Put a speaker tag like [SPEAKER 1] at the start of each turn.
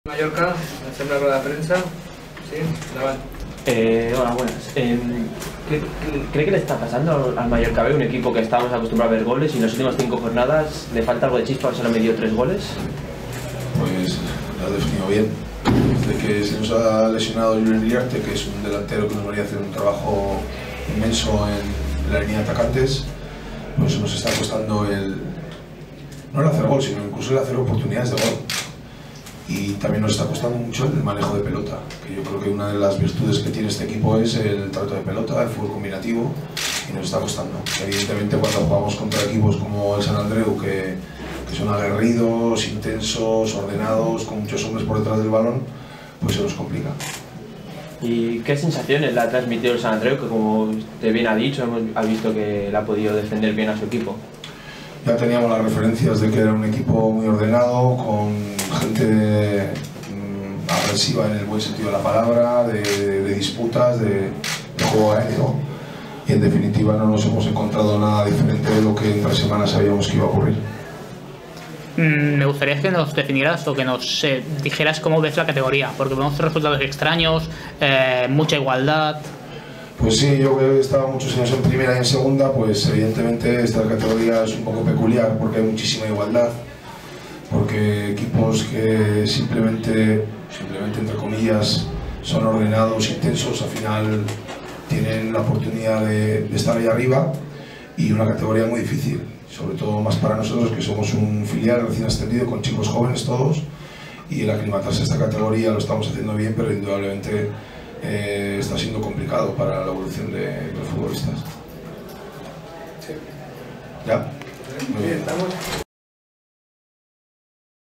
[SPEAKER 1] Mallorca, hacer una rueda de prensa. Sí, Naval.
[SPEAKER 2] Hola, buenas. ¿Cree que le está pasando al Mallorca B, un equipo que estábamos acostumbrados a ver goles y en las últimas 5 jornadas le falta algo de chispa? Solo me dio 3 goles.
[SPEAKER 3] Pues lo ha definido bien. Desde que se nos ha lesionado Julen Iriarte, que es un delantero que nos venía a hacer un trabajo inmenso en la línea de atacantes, pues nos está costando no el hacer gol, sino incluso el hacer oportunidades de gol. Y también nos está costando mucho el manejo de pelota, que yo creo que una de las virtudes que tiene este equipo es el trato de pelota, el fútbol combinativo, y nos está costando. Evidentemente, cuando jugamos contra equipos como el San Andreu, que son aguerridos, intensos, ordenados, con muchos hombres por detrás del balón, pues se nos complica.
[SPEAKER 2] ¿Y qué sensaciones le ha transmitido el San Andreu, que como usted bien ha dicho, ha visto que le ha podido defender bien a su equipo?
[SPEAKER 3] Ya teníamos las referencias de que era un equipo muy ordenado, con gente agresiva en el buen sentido de la palabra, de disputas, de juego aéreo, y en definitiva no nos hemos encontrado nada diferente de lo que en 3 semanas sabíamos que iba a ocurrir.
[SPEAKER 4] Me gustaría que nos definieras o que nos dijeras cómo ves la categoría, porque vemos resultados extraños, mucha igualdad.
[SPEAKER 3] Pues sí, yo que he estado muchos años en primera y en segunda, pues evidentemente esta categoría es un poco peculiar porque hay muchísima igualdad, porque equipos que simplemente entre comillas son ordenados, intensos, al final tienen la oportunidad de estar ahí arriba, y una categoría muy difícil, sobre todo más para nosotros que somos un filial recién ascendido con chicos jóvenes todos, y el aclimatarse a esta categoría lo estamos haciendo bien, pero indudablemente está siendo complicado para la evolución de los futbolistas.
[SPEAKER 1] Sí.
[SPEAKER 3] ¿Ya?
[SPEAKER 1] Muy bien, estamos.